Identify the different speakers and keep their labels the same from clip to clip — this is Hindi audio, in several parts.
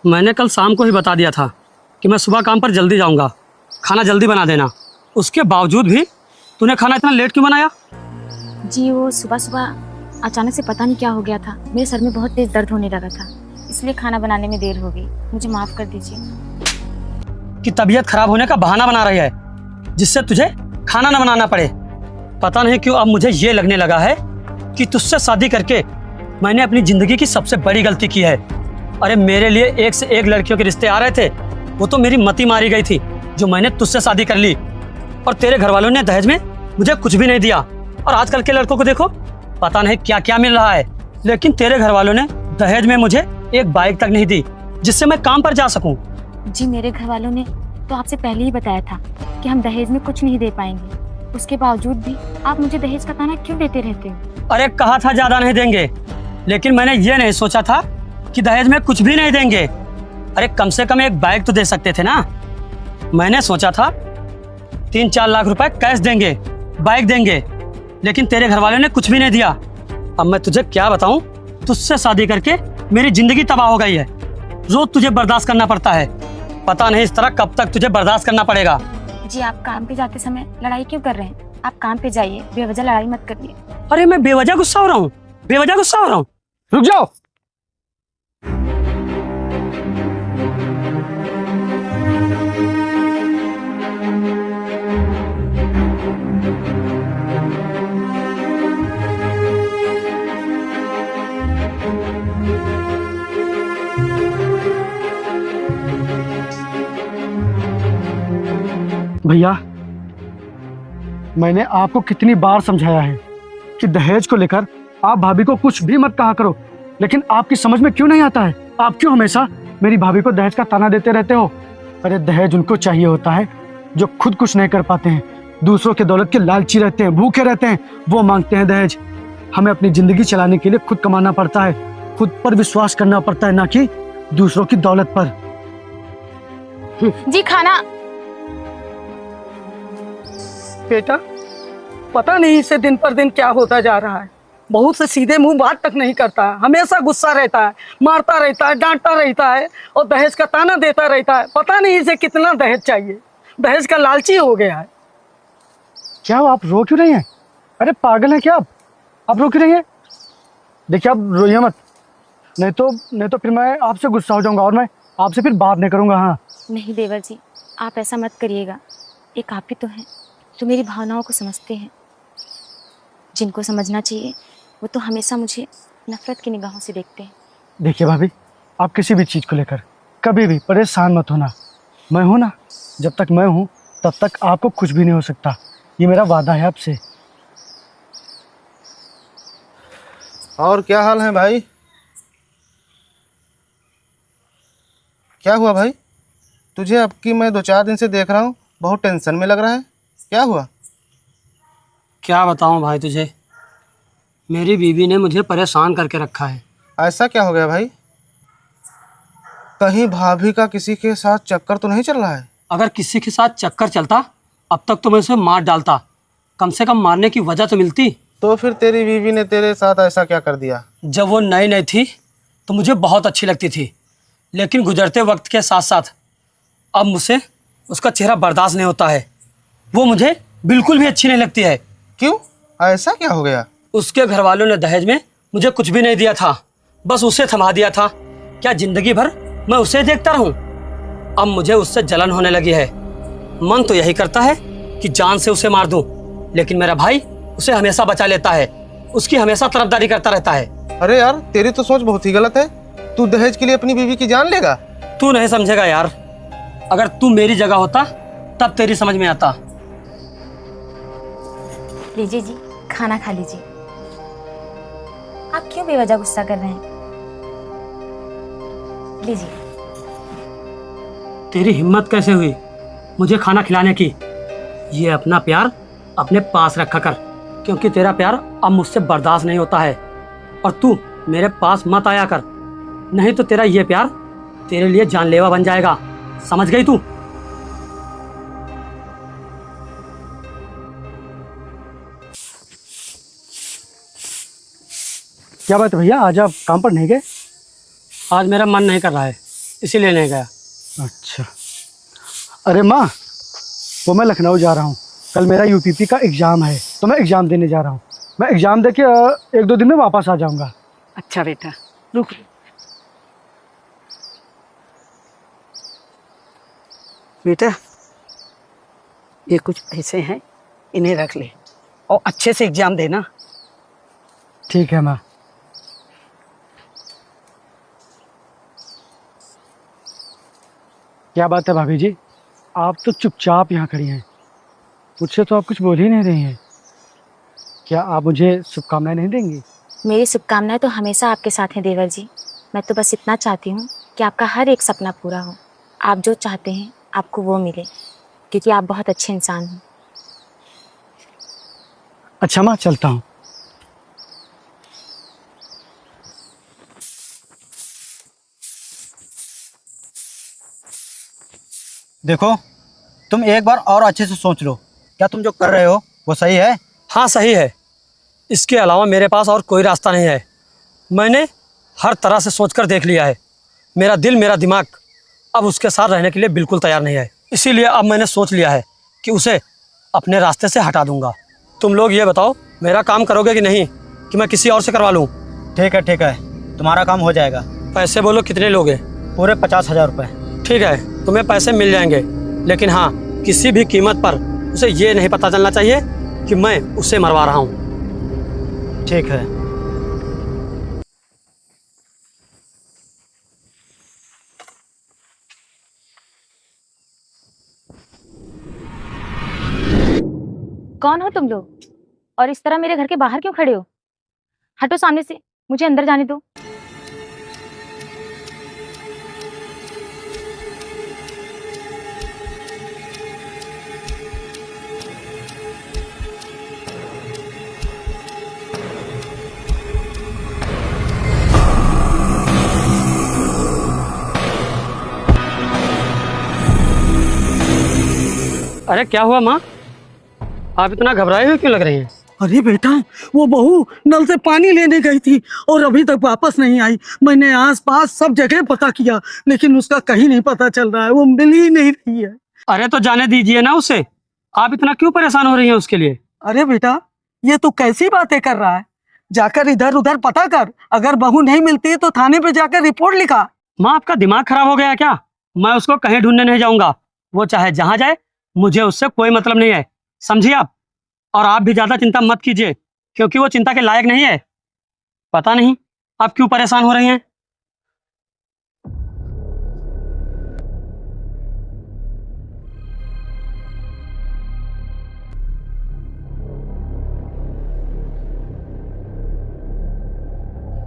Speaker 1: मैंने कल शाम को ही बता दिया था कि मैं सुबह काम पर जल्दी जाऊंगा, खाना जल्दी बना देना। उसके बावजूद भी तूने खाना इतना लेट क्यों बनाया?
Speaker 2: जी वो सुबह सुबह अचानक से पता नहीं क्या हो गया था, मेरे सर में बहुत तेज दर्द होने लगा था, इसलिए खाना बनाने में देर हो गई। मुझे माफ़ कर दीजिए।
Speaker 1: कि तबीयत खराब होने का बहाना बना रही है जिससे तुझे खाना न बनाना पड़े। पता नहीं क्यों अब मुझे ये लगने लगा है कि तुझसे शादी करके मैंने अपनी जिंदगी की सबसे बड़ी गलती की है। अरे मेरे लिए एक से एक लड़कियों के रिश्ते आ रहे थे, वो तो मेरी मती मारी गई थी जो मैंने तुझसे शादी कर ली। और तेरे घर वालों ने दहेज में मुझे कुछ भी नहीं दिया। और आजकल के लड़कों को देखो, पता नहीं क्या क्या मिल रहा है, लेकिन तेरे घर वालों ने दहेज में मुझे एक बाइक तक नहीं दी जिससे मैं काम पर जा सकूं।
Speaker 2: जी मेरे घर वालों ने तो आपसे पहले ही बताया था कि हम दहेज में कुछ नहीं दे पाएंगे, उसके बावजूद भी आप मुझे दहेज का ताना क्यों देते रहते हो?
Speaker 1: अरे कहा था ज्यादा नहीं देंगे, लेकिन मैंने ये नहीं सोचा था कि दहेज में कुछ भी नहीं देंगे। अरे कम से कम एक बाइक तो दे सकते थे ना। मैंने सोचा था 3-4 लाख रुपए कैश देंगे, बाइक देंगे, लेकिन तेरे घर वालों ने कुछ भी नहीं दिया। अब मैं तुझे क्या बताऊं, तुझसे शादी करके मेरी जिंदगी तबाह हो गई है। रोज तुझे बर्दाश्त करना पड़ता है, पता नहीं इस तरह कब तक तुझे बर्दाश्त करना पड़ेगा।
Speaker 2: जी आप काम पे जाते समय लड़ाई क्यों कर रहे हैं? आप काम पे जाइए, बेवजह लड़ाई मत करिए।
Speaker 1: अरे मैं बेवजह गुस्सा हो रहा हूँ, बेवजह गुस्सा हो रहा हूँ? रुक जाओ। भैया, मैंने आपको कितनी बार समझाया है कि दहेज को लेकर आप भाभी को कुछ भी मत कहा करो, लेकिन आपकी समझ में क्यों नहीं आता है? आप क्यों हमेशा मेरी भाभी को दहेज का ताना देते रहते हो? अरे दहेज उनको चाहिए होता है जो खुद कुछ नहीं कर पाते हैं, दूसरों के दौलत के लालची रहते हैं, भूखे रहते हैं, वो मांगते हैं दहेज। हमें अपनी जिंदगी चलाने के लिए खुद कमाना पड़ता है, खुद पर विश्वास करना पड़ता है, ना कि दूसरों की दौलत पर।
Speaker 2: जी खाना।
Speaker 3: बेटा, पता नहीं इसे दिन पर दिन क्या होता जा रहा है। बहुत से सीधे मुंह बात तक नहीं करता है, हमेशा गुस्सा रहता है, मारता रहता है, डांटता रहता है और दहेज का ताना देता रहता है। पता नहीं इसे कितना दहेज चाहिए, दहेज का लालची हो गया है।
Speaker 1: क्या आप रो क्यों रही हैं? अरे पागल है क्या आप रो क्यों रही हैं? देखिए आप रोइए मत, नहीं तो फिर मैं आपसे गुस्सा हो जाऊंगा और मैं आपसे फिर बात नहीं करूंगा। हाँ
Speaker 2: नहीं देवर जी, आप ऐसा मत करिएगा। एक आप ही तो हैं जो मेरी भावनाओं को समझते हैं। जिनको समझना चाहिए वो तो हमेशा मुझे नफरत की निगाहों से देखते हैं।
Speaker 1: देखिए भाभी, आप किसी भी चीज़ को लेकर कभी भी परेशान मत होना। मैं हूं ना, जब तक मैं हूं तब तक आपको कुछ भी नहीं हो सकता। ये मेरा वादा है आपसे।
Speaker 4: और क्या हाल है भाई? क्या हुआ भाई? तुझे अब की मैं 2-4 दिन से देख रहा हूँ, बहुत टेंशन में लग रहा है। क्या हुआ?
Speaker 1: क्या बताऊं भाई तुझे, मेरी बीवी ने मुझे परेशान करके रखा है।
Speaker 4: ऐसा क्या हो गया भाई? कहीं भाभी का किसी के साथ चक्कर तो नहीं चल रहा है?
Speaker 1: अगर किसी के साथ चक्कर चलता अब तक तो मैं उसे मार डालता, कम से कम मारने की वजह तो मिलती।
Speaker 4: तो फिर तेरी बीवी ने तेरे साथ ऐसा क्या कर दिया?
Speaker 1: जब वो नई नई थी तो मुझे बहुत अच्छी लगती थी, लेकिन गुजरते वक्त के साथ साथ अब मुझसे उसका चेहरा बर्दाश्त नहीं होता है। वो मुझे बिल्कुल भी अच्छी नहीं लगती है।
Speaker 4: क्यों? ऐसा क्या हो गया?
Speaker 1: उसके घर वालों ने दहेज में मुझे कुछ भी नहीं दिया था, बस उसे थमा दिया था। क्या जिंदगी भर मैं उसे देखता रहूं? अब मुझे उससे जलन होने लगी है। मन तो यही करता है कि जान से उसे मार दूं, लेकिन मेरा भाई उसे हमेशा बचा लेता है, उसकी हमेशा तरफदारी करता रहता है।
Speaker 4: अरे यार, तेरी तो सोच बहुत ही गलत है। तू दहेज के लिए अपनी बीवी की जान लेगा?
Speaker 1: तू नहीं समझेगा यार, अगर तू मेरी जगह होता तब तेरी समझ में आता।
Speaker 2: लीजिए जी, खाना खा लीजिए। आप क्यों बेवजह गुस्सा कर रहे हैं? लीजिए।
Speaker 1: तेरी हिम्मत कैसे हुई मुझे खाना खिलाने की? ये अपना प्यार अपने पास रखा कर, क्योंकि तेरा प्यार अब मुझसे बर्दाश्त नहीं होता है। और तू मेरे पास मत आया कर, नहीं तो तेरा ये प्यार तेरे लिए जानलेवा बन जाएगा। समझ गई तू? क्या बात है भैया, आज आप काम पर नहीं गए? आज मेरा मन नहीं कर रहा है। इसीलिए नहीं गया।
Speaker 5: अच्छा। अरे माँ, वो मैं लखनऊ जा रहा हूँ, कल मेरा यूपीपी का एग्ज़ाम है, तो मैं एग्ज़ाम देने जा रहा हूँ। मैं एग्ज़ाम दे के 1-2 दिन में वापस आ जाऊँगा।
Speaker 3: अच्छा बेटा, रुक। बेटा, ये कुछ पैसे हैं, इन्हें रख ले और अच्छे से एग्जाम देना।
Speaker 5: ठीक है माँ। क्या बात है भाभी जी, आप तो चुपचाप यहाँ खड़ी हैं, मुझसे तो आप कुछ बोल ही नहीं रही हैं। क्या आप मुझे शुभकामनाएं नहीं देंगी?
Speaker 2: मेरी शुभकामनाएं तो हमेशा आपके साथ हैं देवर जी। मैं तो बस इतना चाहती हूँ कि आपका हर एक सपना पूरा हो, आप जो चाहते हैं आपको वो मिले, क्योंकि आप बहुत अच्छे इंसान हैं।
Speaker 5: अच्छा माँ, चलता हूँ।
Speaker 6: देखो, तुम एक बार और अच्छे से सोच लो, क्या तुम जो कर रहे हो वो सही है?
Speaker 1: हाँ सही है, इसके अलावा मेरे पास और कोई रास्ता नहीं है। मैंने हर तरह से सोचकर देख लिया है। मेरा दिल, मेरा दिमाग अब उसके साथ रहने के लिए बिल्कुल तैयार नहीं है। इसीलिए अब मैंने सोच लिया है कि उसे अपने रास्ते से हटा दूंगा। तुम लोग ये बताओ, मेरा काम करोगे कि नहीं, कि मैं किसी और से करवा लूँ?
Speaker 6: ठीक है, तुम्हारा काम हो जाएगा।
Speaker 1: पैसे बोलो कितने लोगे?
Speaker 6: पूरे 50,000 रुपये। ठीक
Speaker 1: है, तुम्हें पैसे मिल जाएंगे, लेकिन हाँ, किसी भी कीमत पर उसे ये नहीं पता चलना चाहिए कि मैं उसे मरवा रहा हूँ।
Speaker 6: ठीक है।
Speaker 2: कौन हो तुम लोग, और इस तरह मेरे घर के बाहर क्यों खड़े हो? हटो सामने से, मुझे अंदर जाने दो।
Speaker 1: अरे क्या हुआ माँ, आप इतना घबराए हुए क्यों लग रही हैं?
Speaker 3: अरे बेटा, वो बहू नल से पानी लेने गई थी और अभी तक वापस नहीं आई। मैंने आसपास सब जगह पता किया, लेकिन उसका कहीं नहीं पता चल रहा है, वो मिल ही नहीं रही है।
Speaker 1: अरे तो जाने दीजिए ना उसे, आप इतना क्यों परेशान हो रही हैं उसके लिए?
Speaker 3: अरे बेटा, ये तो कैसी बातें कर रहा है? जाकर इधर उधर पता कर, अगर बहू नहीं मिलती तो थाने पे जाकर रिपोर्ट लिखा।
Speaker 1: माँ, आपका दिमाग खराब हो गया क्या? मैं उसको कहीं ढूंढने नहीं जाऊंगा, वो चाहे जहां जाए, मुझे उससे कोई मतलब नहीं है, समझिए आप। और आप भी ज्यादा चिंता मत कीजिए, क्योंकि वो चिंता के लायक नहीं है। पता नहीं आप क्यों परेशान हो रही हैं।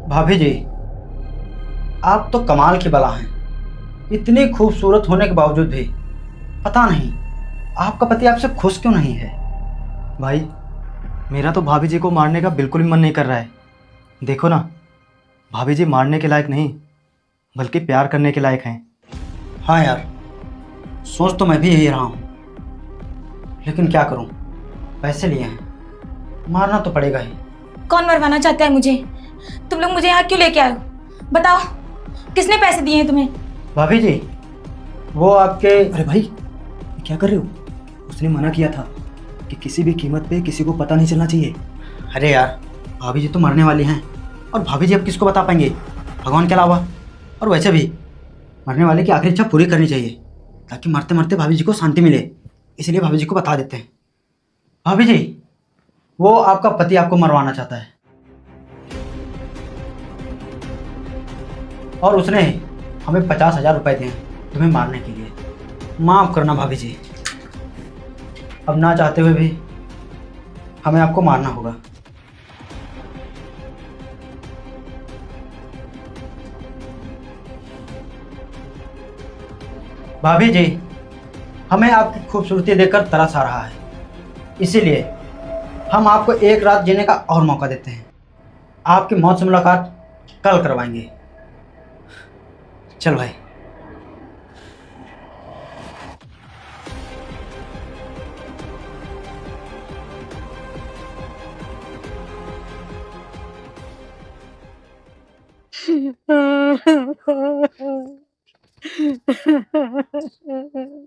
Speaker 6: भाभी जी, आप तो कमाल की बला हैं। इतनी खूबसूरत होने के बावजूद भी पता नहीं आपका पति आपसे खुश क्यों नहीं है।
Speaker 7: भाई, मेरा तो भाभी जी को मारने का बिल्कुल भी मन नहीं कर रहा है। देखो ना, भाभी जी मारने के लायक नहीं, बल्कि प्यार करने के लायक हैं।
Speaker 6: हाँ यार, सोच तो मैं भी यही रहा हूँ, लेकिन क्या करूँ, पैसे लिए हैं, मारना तो पड़ेगा ही।
Speaker 8: कौन मरवाना चाहता है मुझे? तुम लोग मुझे यहाँ क्यों लेके आए हो? बताओ, किसने पैसे दिए हैं तुम्हें?
Speaker 6: भाभी जी, वो आपके।
Speaker 7: अरे भाई, क्या कर रहे हो? उसने मना किया था कि किसी भी कीमत पे किसी को पता नहीं चलना चाहिए।
Speaker 6: अरे यार, भाभी जी तो मरने वाली हैं, और भाभी जी अब किसको बता पाएंगे, भगवान के अलावा। और वैसे भी मरने वाले की आखिरी इच्छा पूरी करनी चाहिए, ताकि मरते मरते भाभी जी को शांति मिले। इसलिए भाभी जी को बता देते हैं। भाभी जी, वो आपका पति आपको मरवाना चाहता है, और उसने हमें 50,000 रुपये दिए हैं तुम्हें मारने के लिए। माफ़ करना भाभी जी, अब ना चाहते हुए भी हमें आपको मारना होगा। भाभी जी, हमें आपकी खूबसूरती देखकर तरस आ रहा है, इसीलिए हम आपको एक रात जीने का और मौका देते हैं। आपकी मौत से मुलाकात कल करवाएंगे। चल भाई।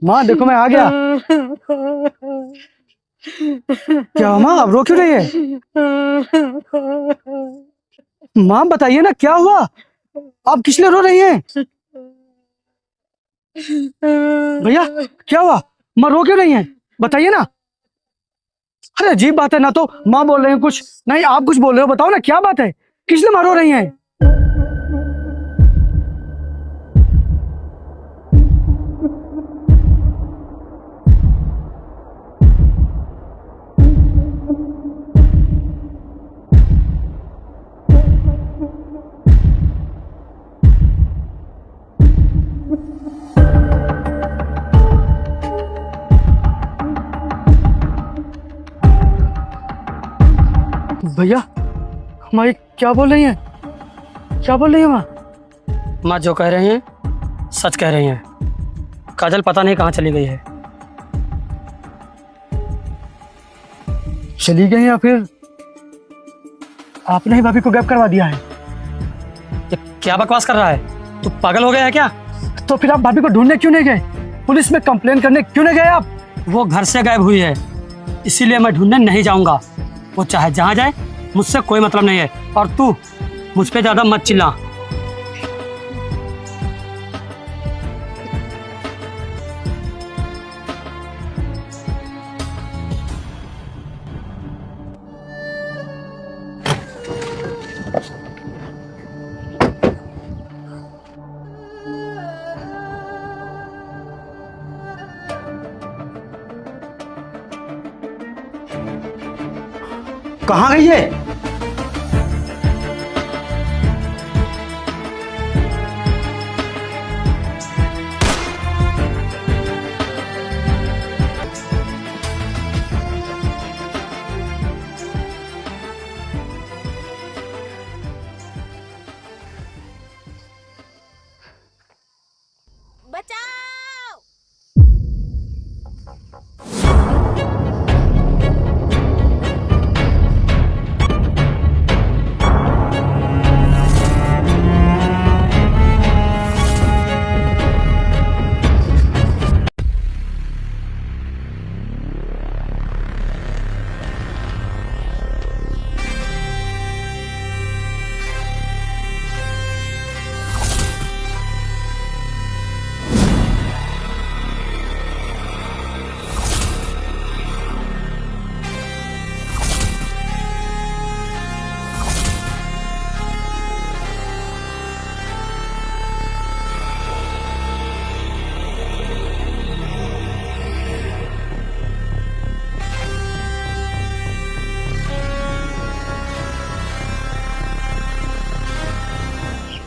Speaker 5: माँ देखो मैं आ गया। क्या हुआ माँ, अब रो क्यों रही है? माँ बताइए ना क्या हुआ, आप किस लिए रो रही हैं? भैया क्या हुआ, माँ रो क्यों रही हैं? बताइए ना। अरे अजीब बात है, ना तो माँ बोल रहे हैं कुछ, नहीं आप कुछ बोल रहे हो। बताओ ना क्या बात है, किस लिए माँ रो रही हैं? भैया माँ ये क्या बोल रही हैं, क्या बोल रही है माँ?
Speaker 1: माँ जो कह रही हैं सच कह रही हैं। काजल पता नहीं कहाँ चली गई है।
Speaker 5: चली गई या फिर आपने ही भाभी को गायब करवा दिया है?
Speaker 1: ये क्या बकवास कर रहा है, तू पागल हो गया है क्या?
Speaker 5: तो फिर आप भाभी को ढूंढने क्यों नहीं गए, पुलिस में कंप्लेन करने क्यों नहीं गए आप?
Speaker 1: वो घर से गायब हुई है, इसीलिए मैं ढूंढने नहीं जाऊंगा। वो चाहे जहाँ जाए, मुझसे कोई मतलब नहीं है। और तू मुझ पे ज्यादा मत चिल्ला।
Speaker 6: कहाँ गई है?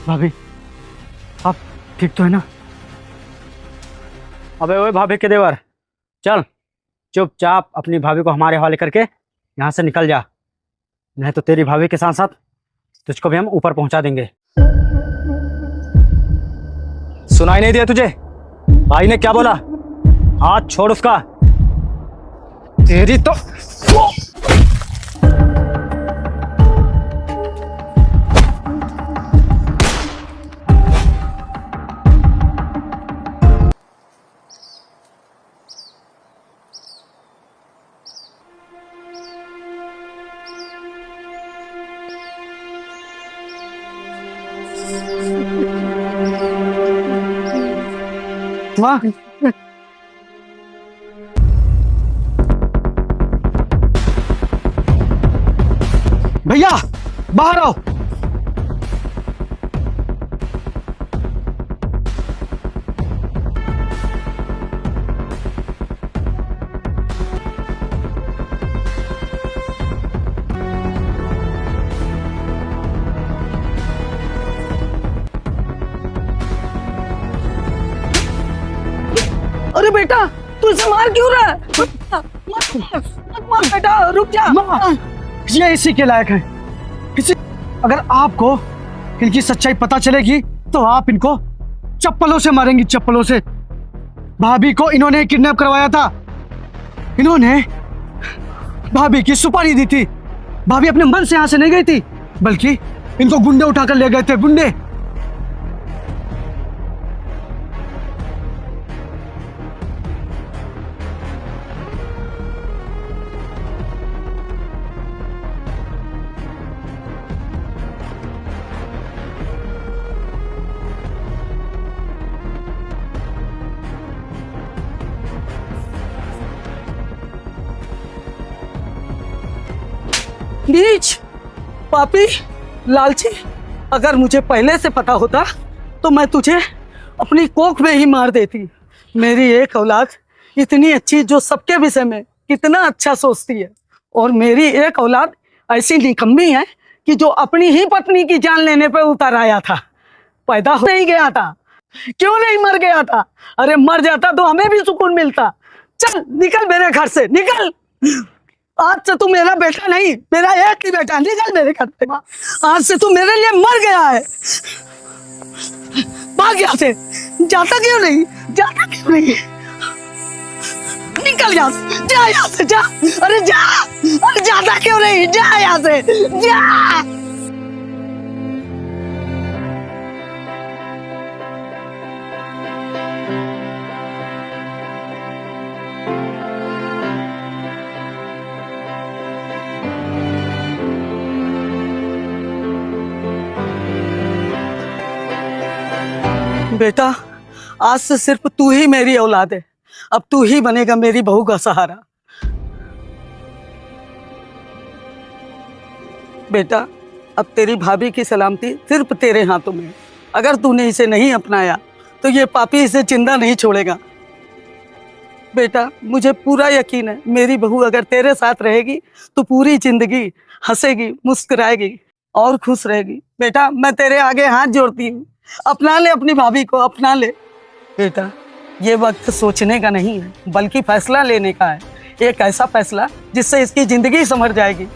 Speaker 5: भाभी आप ठीक तो है ना?
Speaker 1: अबे ओए भाभी के देवर, चल चुपचाप अपनी भाभी को हमारे हवाले करके यहाँ से निकल जा, नहीं तो तेरी भाभी के साथ साथ तुझको भी हम ऊपर पहुंचा देंगे। सुनाई नहीं दिया तुझे भाई ने क्या बोला? हाथ छोड़ उसका। तेरी तो
Speaker 5: माँ भैया बाहर आओ।
Speaker 3: अरे बेटा तू इसे मार क्यों रहा है? मत मार बेटा, रुक जा।
Speaker 5: माँ ये इसी के लायक है। इसी अगर आपको इनकी सच्चाई पता चलेगी तो आप इनको चप्पलों से मारेंगी, चप्पलों से। भाभी को इन्होंने किडनैप करवाया था, इन्होंने भाभी की सुपारी दी थी। भाभी अपने मन से यहाँ से नहीं गई थी, बल्कि इनको गुंडे उठाकर ले गए थे, गुंडे।
Speaker 3: नीच, पापी, लालची। अगर मुझे पहले से पता होता तो मैं तुझे अपनी कोख में ही मार देती। मेरी एक औलाद इतनी अच्छी जो सबके विषय में कितना अच्छा सोचती है, और मेरी एक औलाद ऐसी निकम्मी है कि जो अपनी ही पत्नी की जान लेने पे उतर आया था। पैदा हो नहीं गया था, क्यों नहीं मर गया था? अरे मर जाता तो हमें भी सुकून मिलता। चल निकल मेरे घर से, निकल। आज से तू मेरा बेटा नहीं, मेरा एक ही बेटा। निकल मेरे घर से। आज से तू मेरे लिए मर गया है। भाग यहाँ से। जाता क्यों नहीं, जाता क्यों नहीं? निकल यहाँ से, जा यहाँ से, जा। अरे जा, अरे जाता क्यों नहीं? जा यहाँ से, जा। बेटा, आज से सिर्फ तू ही मेरी औलाद है। अब तू ही बनेगा मेरी बहू का सहारा। बेटा, अब तेरी भाभी की सलामती सिर्फ तेरे हाथों में है। अगर तूने इसे नहीं अपनाया तो ये पापी इसे जिंदा नहीं छोड़ेगा। बेटा, मुझे पूरा यकीन है मेरी बहू अगर तेरे साथ रहेगी तो पूरी जिंदगी हंसेगी, मुस्कुराएगी और खुश रहेगी। बेटा, मैं तेरे आगे हाथ जोड़ती हूँ, अपना ले अपनी भाभी को, अपना ले। बेटा, ये वक्त सोचने का नहीं है बल्कि फैसला लेने का है। एक ऐसा फैसला जिससे इसकी जिंदगी संवर जाएगी।